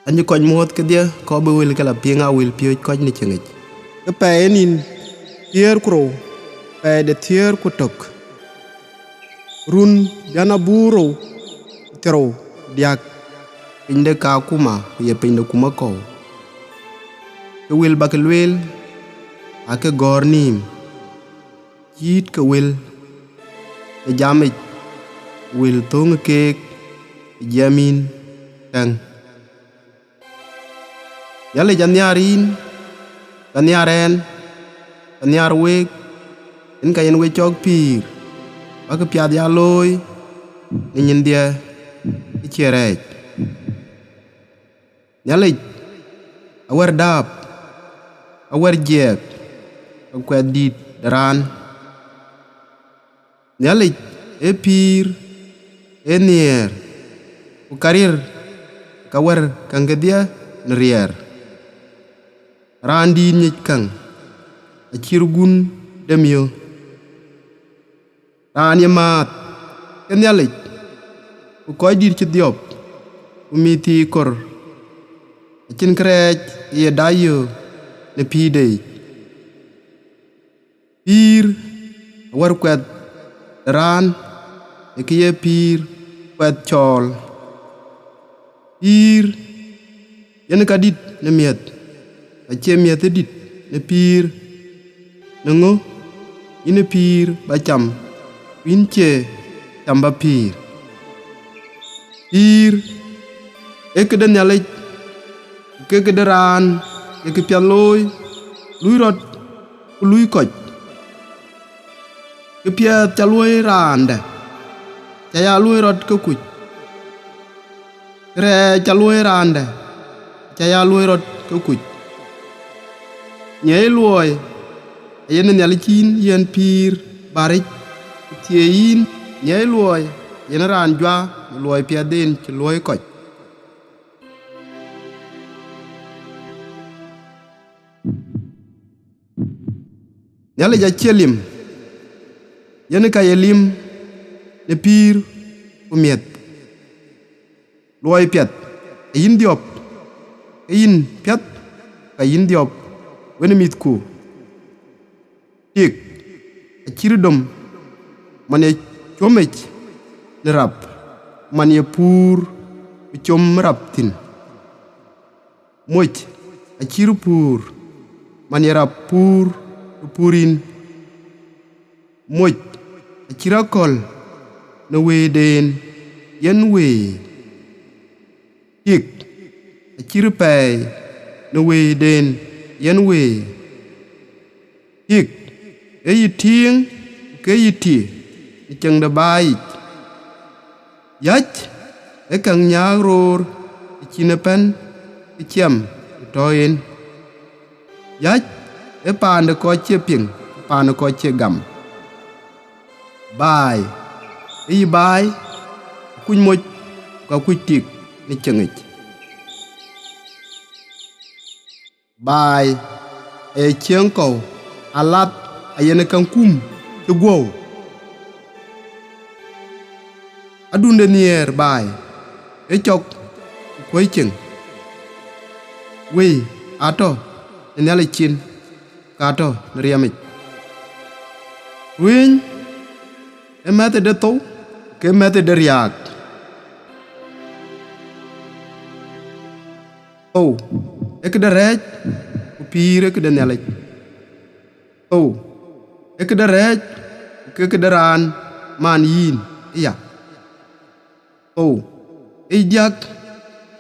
Anh coi muat cái dia có bơ will cái là pieng a will pio coi ni chengich. Cái pè nín tier kro pè de tier kutok run jana buro tero diak Pinde ka kuma ye pinde kuma ko. Cái will ba cái will a cái gor nim. Chit cái will cái jamich will tung cái jamin tang. Yale janyarin Kanyaren, kanyar wek, in kayen we chok pir, baka piad ya loy, ninyin dia, ichirech. Nyalik, awer dap, awer jek, akwet dit daran. Nyalik, e pir, e nier, ukarir, kawer kanggedia nerier. Randi nyik kang, achirgun demio. Rani mat, kenyalik, ukoy dir chidiop, umiti kor. Achin krech ye dayo ne pidei. Pir, war kwet ran, ekiye pir kwet chol. Pir, yen kadit ne miet. Ache miet dit ne pir nengo ine pir ba cham winche chamba pir ekeden yale kekederan ekepialoy luirot lui koch kepia chaloi rande chaya luirot ko kuch re chaloi rande chaya luirot ko kuch Nyai luoy, yen nyalikin yen pir barik tieyin nyai luoy yen ran jwa luoy piaden ci luoy koch. Nyali ja chelim yen ka yelim ne pir umiet luoy piat yin diop yin piat ka yin diop wene mit ku tik achirdom mane chomech ne rap mane pur chom raptin moch achir pur mane rap pur purin moch achirakol ne weden yen we tik achir pay ne weden yen we ik e yiting ke yiti cheng da bai yach e kang nya ror chinepen chem toin yach e pan de ko che ping pan ko che gam bai e bai kuny moch ko kuy tik ni chengich Bai, e chieng cầu, alat, ayene kang kum, te gwow. Adunde nier bai, e chok, kwe cheng. Wei, ato, enyale chin, kato, neriamik. Winy, e mete de tow, ke mete de riak. Tow, ek de rej, pir ek de nyalek. Tow, ek de rej, ek de ran, man yin, iya. Tow, e jak,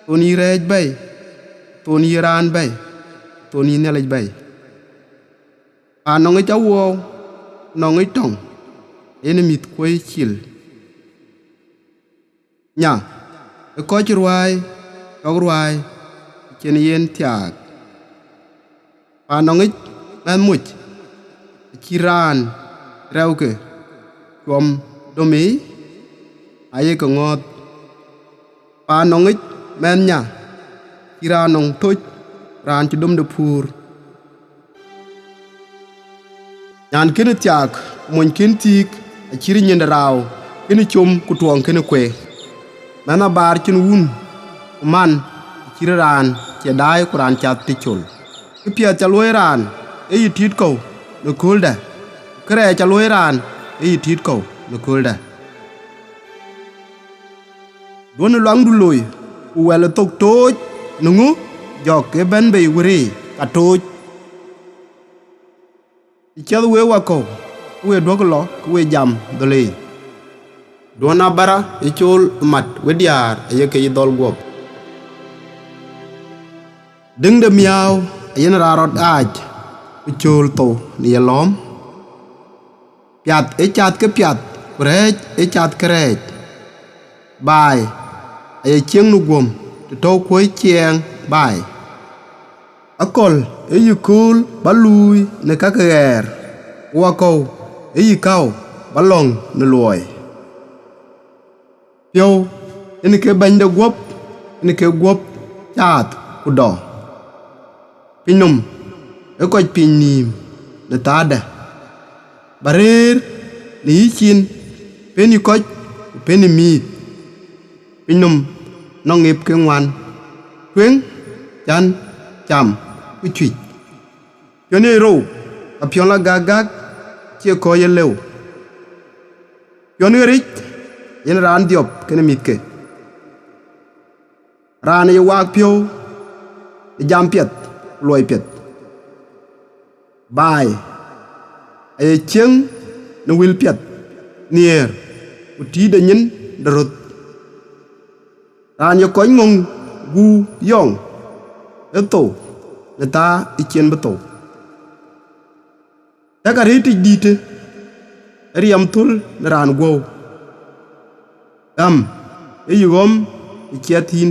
toni rej bay, toni ran bay, toni nyalek bay. Anong e chawo, nong e tong, ene mit kwe chil. Nya, e koch ruai, kog ruai, chen yen tiag. Panongich man much chiran rauke chom domi aye ko ngot panongich man nya chiranong tuch ran chudum de pur nyan kene tiag mon ken tik chiri nyende raw kene chom ku tuong kene kwe mana bar chin wun man chira ran che dai kuran chat ti chul ke pia cha loi ran e yitit ko no kulda kre cha loi ran e yitit ko no kulda don lang du loy u wel tok toj nungu jok ke ben be wuri ka toj ichad we wa ko we dog lo we jam dole dona bara ichul mat we diar ye ke dol gop ding de miaw yen rarot aj ichul to ni lom piat e chat ke piat krej e chat krej bai ai chieng nu gom to koi chieng bai akol e yukul balui ne ka ker wa ko e yikau balong ne loy yo ene ke bande gop ene ke gop chat ku do pinum e ko pinim ne tada barer ni chin peni ko peni mi pinum nong nghiệp ke ngoan twen chan cham ku chi yo ne ro apion la gagag che ko ye lew yo ne rik yen ran diop kene mit ke ran ye wak pio jam piet loy piet bai ay cheng no wil piet nier u ti de nyin dorot ran yo koñ ngong gu yong eto neta ichen beto takari ti dite riam tul ran go am e yugom ichiatin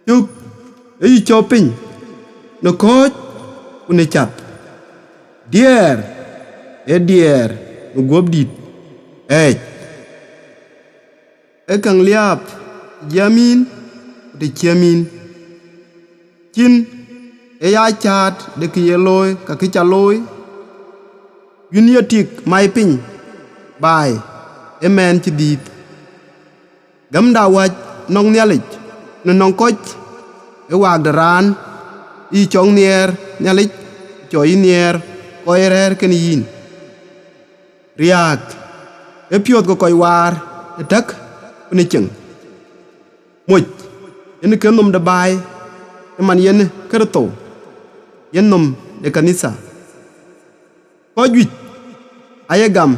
tuk e chopin no coach une chat dier no gob dit e kang liap Yamin de chiamin chin e ya chat de ki loy ka ki cha loy uniatik mai pin bai e men chi dit gam da wach nong nyalich no nong koch e wag daran i chong nier nyalich choi nier ko erer ken yin riak e piot ko koy war e tak ne cheng moj yen ke nom de bay e man yen kerto yen nom de kanisa ko juj ayegam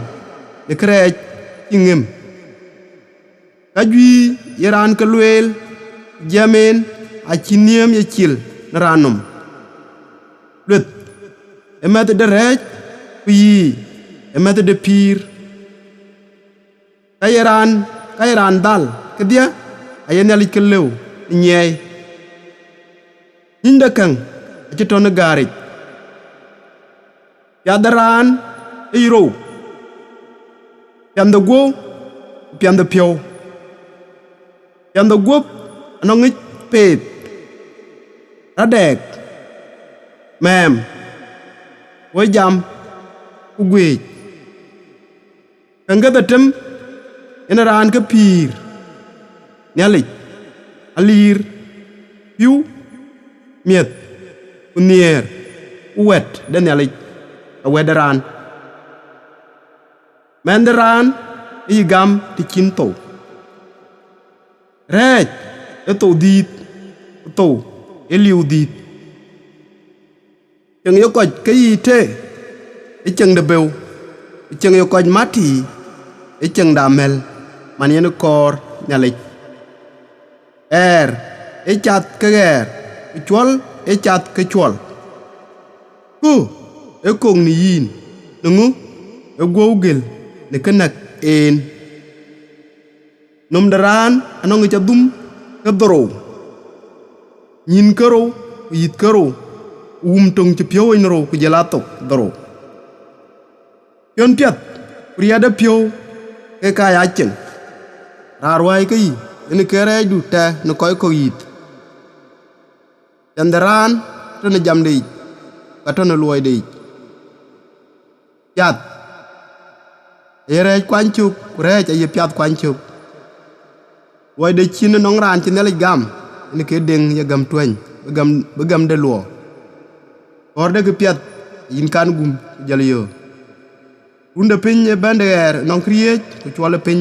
de krej ingem kajui yeran ke luel jamen a chiniem ye chil ranom lut e met de rej pi e met de pir kayeran dal ke dia ayen ali kelew nyey ninda kang ci ton garit ya daran iro piam de pio piam de gop anong pet radek mem wo jam ku gwe kanga datem ina ran ke pir nyalik alir piu miet unier uwet den nyalik awederan menderan igam ti kinto rej eto dit to eliu dit cheng yo koj ke yite e cheng de bew e cheng yo koj mati e cheng da mel man yen kor nyalik e chat ke chwal e chat ke chwal ku e kong ni yin nungu e gogel ne kanak en nom daran anong cha dum ke doro nyin kero yit kero tong che pio in ro ku jelato doro yon piat priada pio ke kaya cheng rarwai ke yi ene kere du te no koy ko yit yandaran to ne jam de ka to ne loy de yat ere kwanchuk kure cha ye piat kwanchuk way de chin nong ran chin le gam ni ke deng ya gam twen be gam de luo or de ke piet yin kan gum jal yo runda pin e bande er non kriej ko chwal pin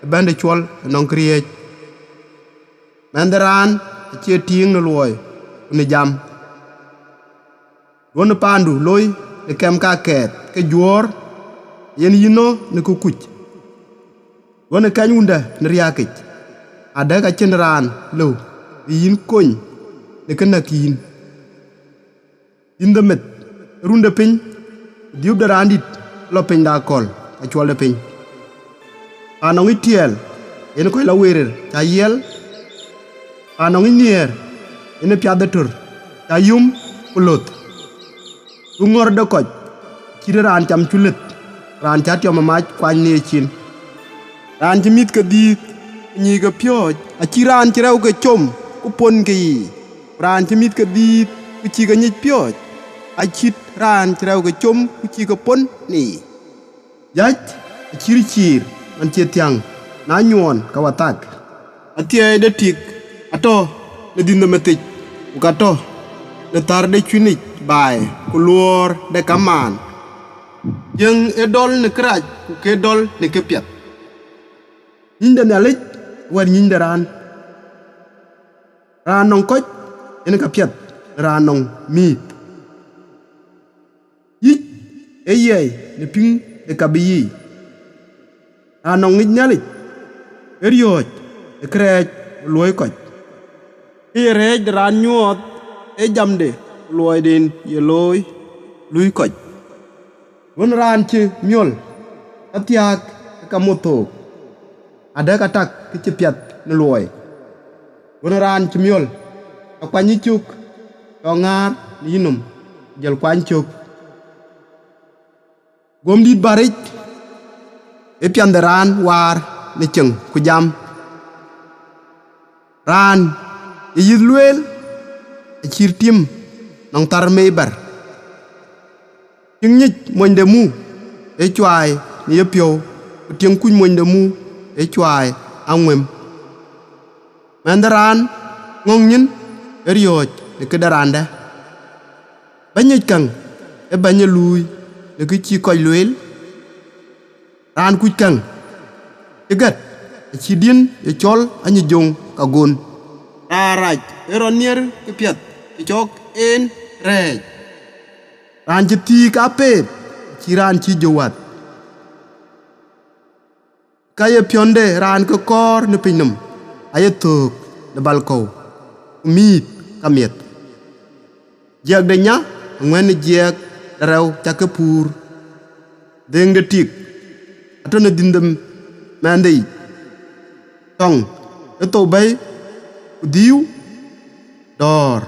e bande chwal non kriej mandaran che ting no loy ni jam won pandu loy de kem ka ket ke jor yen yino ne ko kuch won kanyunda ne riakich ada ka chenran lo yin koñ ne kana kin indemet runda pin diub da randit lo pin da kol a chwal de pin anong itiel yen ko la werer ta yel anong inier ene pya de tur ta yum ulot ngor de ko ci ran cham chulet ran chat yo ma kwany ne chin ran ci mit ka di ni ga pyo a ci ran ci rew ke chom ku pon ke yi ran ci mit ka di ku ci ga nyit pyo a chit ran ci rew ke chom ku ci ga pon ni yach a chir man che tiang na nyon ka watak atie de tik ato le dinda metik ku ka to le tar de chunit bai ku luor de kaman yang edol ne kraj ku ke dol ne ke piat nyinde ne lek war nyinde ran non koj ene ka piat ran non mit yi eyey ne ping de kabiyi ran non ngit nyalik erioj e krej loy koj e rej ran nyot e jamde loy den ye loy lui koj won ran ci miol atiak ka moto ada katak ke piat ne loy won ran ci miol ka kwani cuk to ngar linum jel kwan cuk gom dit barik e piandaran war ne ceng ku jam ran e yidluel e cirtim nong tar meibar tiếng nhích moñ de mu e chuai ni ye pio tiếng kuñ moñ de mu e chuai angwem mandaran ngong nyin erioj de ke daranda banye kang e banye lui de ke chi koy luel ran kuj kang e gat e chi din e chol anyi jong ka gon araj eronier ke piat e chok en rej ran ci ti ka pet ci ran ci jowat kaye pionde ran ko kor ne pinum aye tok de balko mit kamiet jeg de nya ngwen jeg rew ta ke pur deng de tik atone dindem mandei tong e to bay diu dor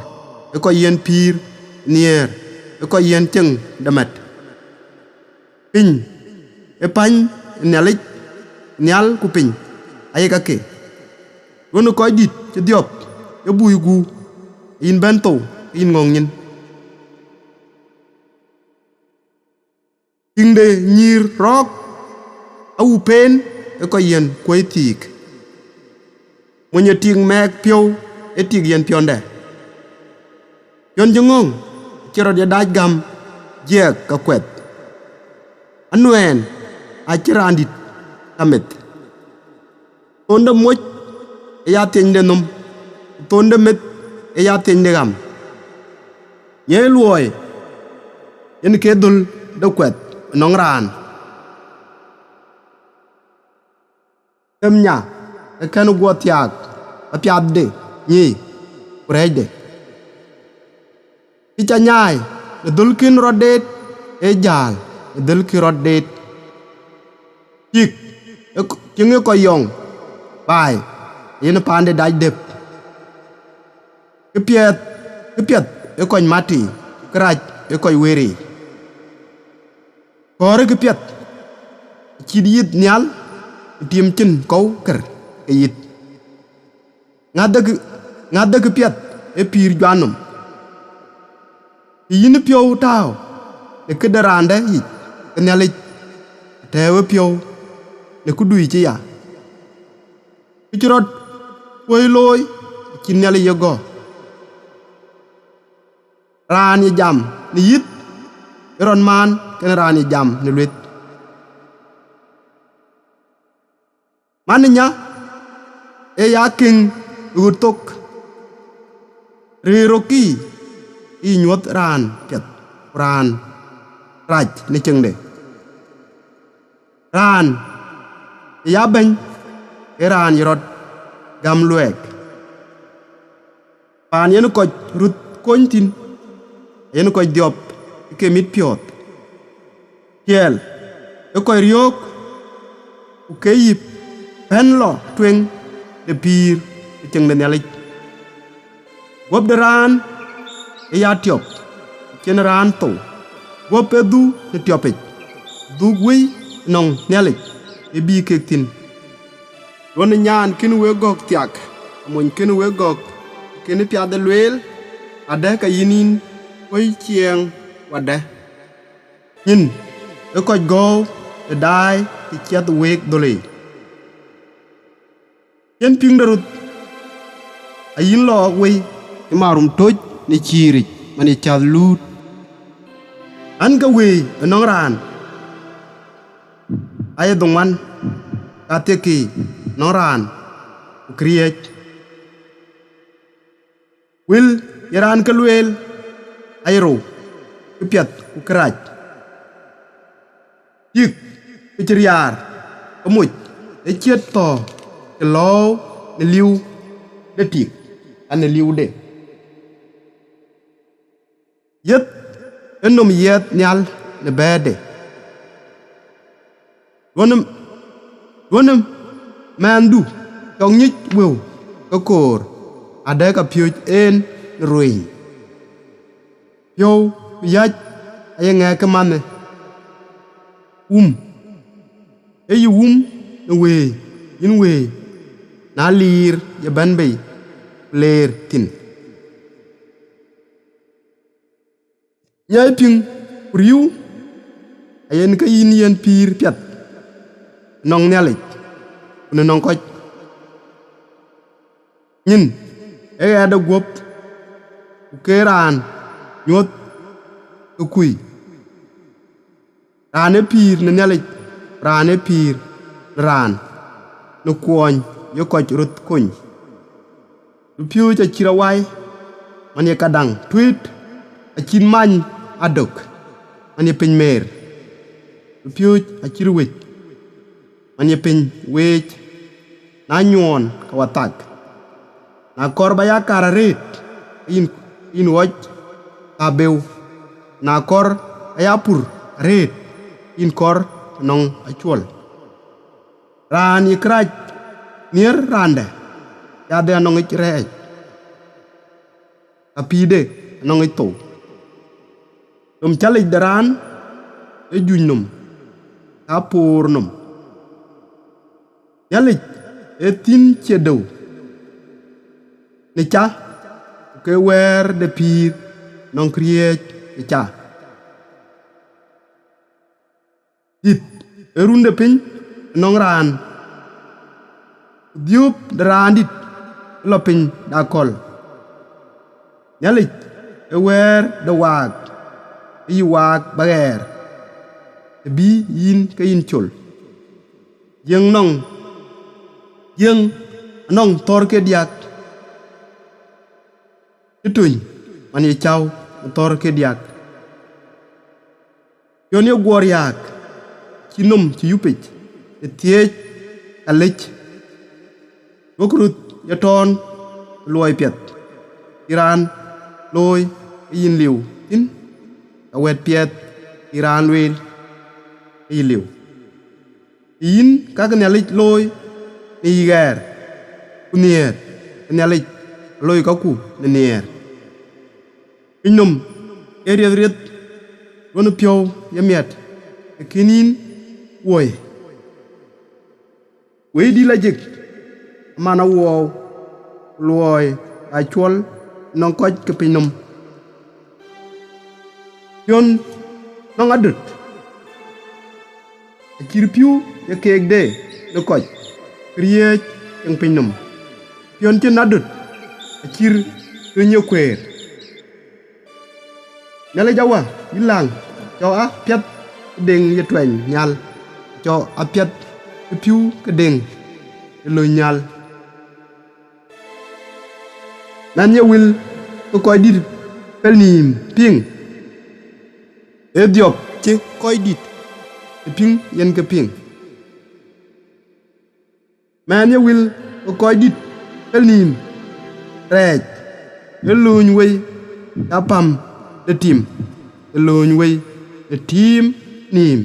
e ko yen pir nier e ko yen ceng damat pin e pan nelik nyal ku pin ay ka ke wono ko dit ci diop e buy gu in bento in ngong nyin inde nyir rok au pen e ko yen koy tik mo nye ting mek pio e tik yen pionde yon jongong chero dia daj gam jek ka kwet anwen a chirandit kamet tonda moj e ya tende nom tonda met e ya tende gam ye luoy yen ke dul do kwet nong ran nya e kanu go tiak a piad de ni urede icha nyai dulkin rodet e jal dulki rodet tik kinge ko yong bai yen pande daj dep ke piet e ko mati kraj e ko weri kore ke piet ci diit nyal tim cin ko ker e yit ngada ke piet e pir janum yin pio tao de ke darande yi nyalit tewe pio de ku dui ci ya ci rot koy loy chin nyali yogo ran ye jam ni yit ron man ken ran ye jam ni luet man nya e ya king utok riroki i nyuot ran pet ran raj ni chengde ran ya ben e ran yirot gam luek pan yen ko rut kontin yen ko diop ke mit piot kiel e ko riok u ke yip pen lo tweng de pir cheng de nyalik gob de ran e ya tiop chen ran to gob e du ne tiopet du gui nong nyalik e bi ke tin won nyan kin we gok tiak mon kin we gok kin pia de luel ade ka yinin oi chieng wade yin e ko go e dai ti chet wek dole yen ping darut ayin lo we marum toj ni chiri mani chal lut an ga we nong ran ay dongwan ateki noran kriech wil yaran kalwel ayro piat ukraj yik pichriar amuj e chet to lo ne liu de tik an ne liu de yet enom yet nyal ne bede Wonum mandu tong nhích will có cor ade ka piu en ruin yo yach ay nga ka man e no we in we na lir ya ban bay ler tin nyai ping riu ayen ka yin yen pir piat nong nyalik ne nong ko nyin e ada gop keran nyot ukui rane pir ne nyalik rane pir ran no kwon yo ko rut kun du piu cha chirawai mane kadang tweet a chin man adok mane pen mer du piu a chirwet mane pen wech na nyon kawatak na korba ya kararet in wach abeu na kor ayapur ret in kor nong achuol ran ikraj nier rande ya de nong ichrej apide nong ito dum chalik daran e junnum apurnum yalik e tin chedo ni cha ke wer de pir non kriech ni cha dit erunde pin non ran diup drandit lo pin da kol yalik e wer de wag yi wag bager bi yin ke yin chul yeng nong tor ke diak ituny mani chau tor ke diak yon yo gor yak kinum ci yupich tiej alech bokrut ya ton loy pet iran loy yin liu in awet pet iran wel yin liu in các nyalich loy ni ger unier nyalich loy ka ku nier inum eriet wono pio yamiat kinin woy we di la jek mana wo loy a chol non ko ke pinum yon non adut kirpiu ya kegde de ko kriye yang pinum yon chen adut chir cứ nhiều quê nhà lấy jawa ilang cho á piat đinh yết tuần nhal cho á piat piu cái đinh lôi nhal nan ya will ko koy dit pelnim ping e diop chứ coi địt ping yen ke ping man ya will ko koy dit pelnim rej e luñ wey apam de tim e luñ wey de tim nim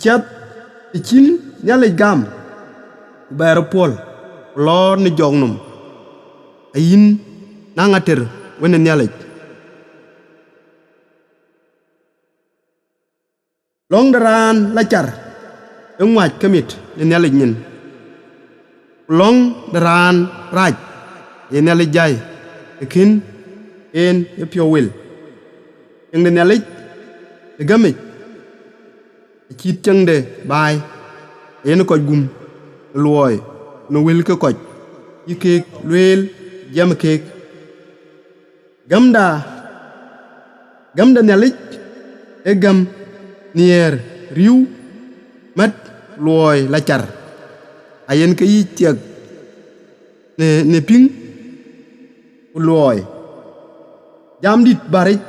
chat chin nyale gam bayar pol lor ni jognum ayin nangater wene nyale long daran lachar ngwaj kamit ni nyale nyin long daran raj ye nyale jay kin en e pio wil eng de nyale de gamit chit chang de bay en ko gum loy no wil ko ko yike lwel jam kek gamda nyalik e gam nier riu mat loy la char ayen ke yi tiek ne ping loy jam dit barik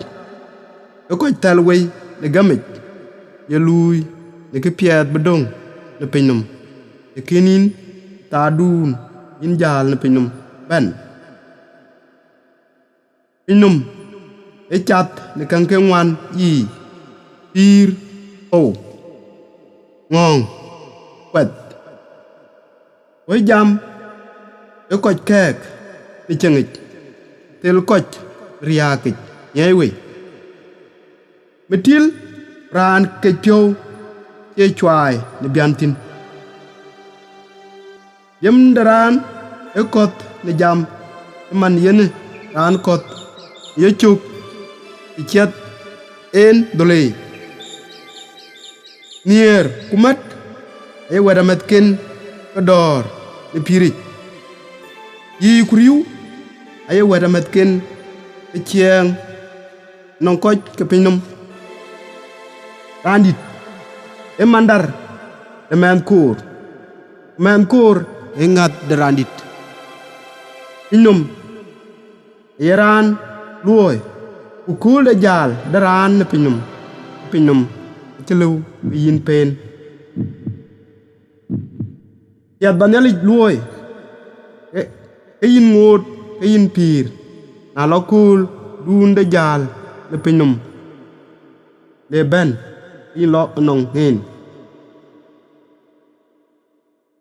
ko talway de gamit ye lui ne ke piat bedong ne pinum e kenin ta dun yin jal ne pinum ben pinum e chat ne kan ke wan yi pir o ngong kwet oi jam e ko kek e chengit tel koch riakit yewi metil ran ke pyo che chwai ne biantin yem daran e kot ne jam man yene ran kot ye chuk chet en dole nier kumat e wadamat ken kador ne pirit yi kuriu ay wadamat ken e chieng non koch ke pinum randit e mandar de man kur e ngat de randit inum iran luoy ukul de jal daran ne pinum chelu yin pen yat baneli luoy e yin ngot e yin pir na lokul dun de jal ne pinum le ben yin lo nong hen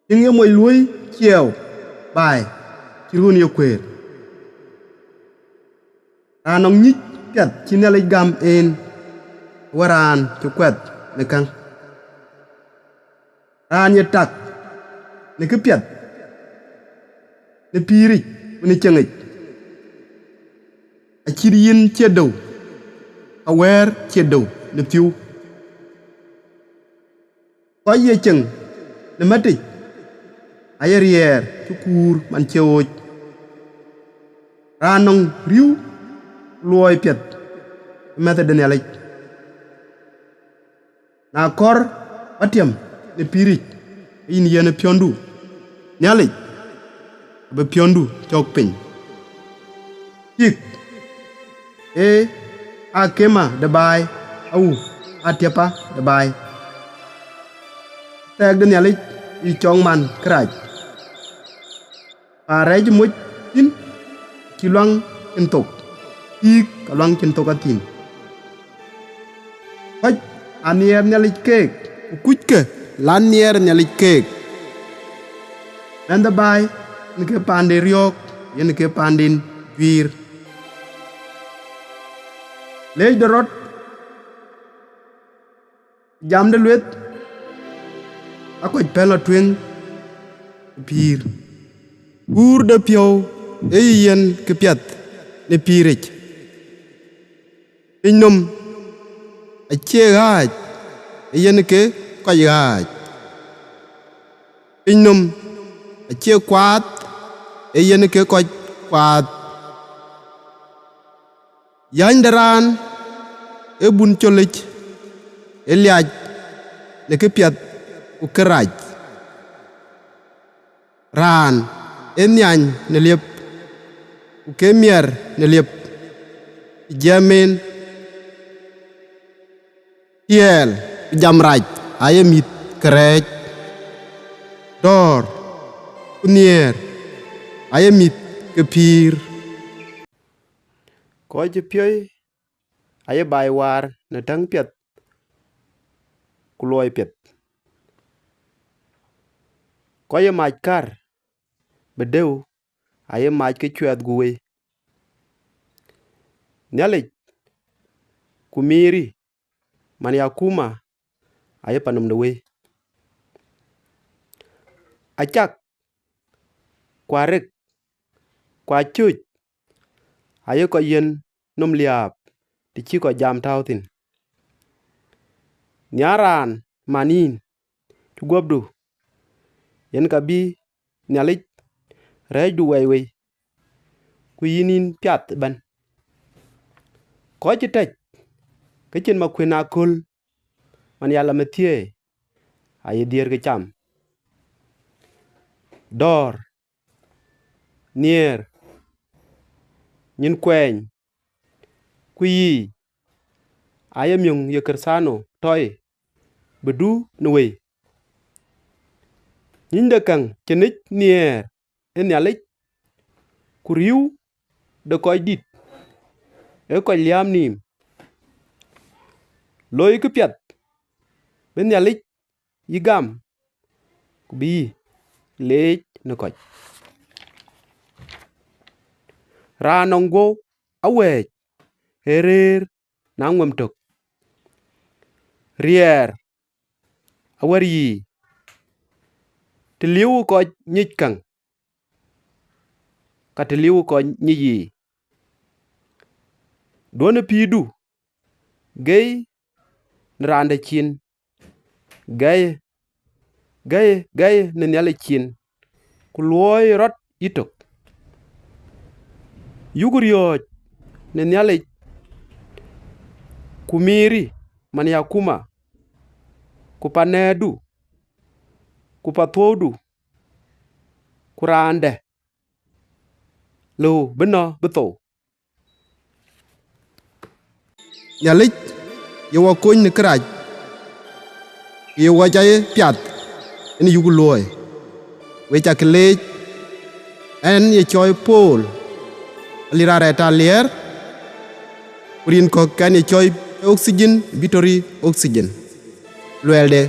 yin ye moy luoy chieo bai ci run yo kwer anong nyik ket ci nele gam en waran ci kwet ne kan an ye tak ne ke piet ne piri ne chengit a ci yin chedo a wer chedo ne piu ko ye cheng ne mati ayerier chukur man cheoj ranong riu luoy piet mete de nelek na kor atiam ne pirik in yene piondu nyalik be piondu chok pin tik e akema de bay au atiapa de bay tek de nelek i chong man kraj parej muj tin kiluang entok ik kaluang kentok atin hoj anier nyalik kek kuj ke lanier nyalik kek nanda bay nike pande riok yen ke pandin vir lej de rot jam de luet akoj pelo twing pir ur de pio e yen ke piat ne pirich inum a chegaj e yen ke kajaj inum a che kwat e yen ke ko kwa yan daran e bun cholich e liaj ne ke piat ku keraj ran e nyany ne liep ku ke mier ne liep jamen tiel jamraj ayemit kerej dor kunier ayemit kepir ko je pioi ay bai war na tang piet ku loy piet ko ye maj kar bedew ay maj ke chuet guwe nyalik kumiri man yakuma ay panum de we achak kwarek kwa chuch ay ko yen num liap ti chi ko jam tautin nyaran manin tu gobdu yen ka bi nyalik rej du we ku yinin piat ban ko chi tej ke chen ma kwena kul man yalla metie ay dier ke cham dor nier nyin kwen ku yi ayem yung ye kersano toy bedu no we nyin de kang chenich nier en yalik ku riu de koy dit e ko liam nim loy ku piat ben yalik yigam ku bi lej no ko ranongo awe herer nangwem tok rier awari tiliu ko nyik kang ka tiliu ko nyi dona pidu gay rande chin gay ne nyale chin ku loy rot itok yugurio ne nyale kumiri man yakuma kupanedu kupathodu kurande lo beno beto nyalik ye wa koñ ne keraj ye wa jaye piat en yugu loy we cha kelej en ye choy pol lirare ta lier urin ko kan ye choy oxygen bitori oxygen luelde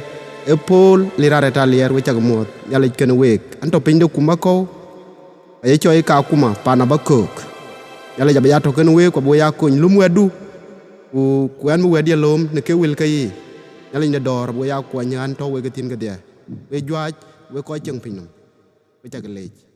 e pol lirare ta lier we cha mot nyalik ken wek anto pinde kuma ko ye choy ka kuma pana bakok nyale jabe ya to ken we ko bo ya koñ lumwedu ku an mu wedi lom ne ke wil kai nyali ne dor bo ya ko nyan to we gatin ga dia we jwaj we ko cheng pinum we ta gelej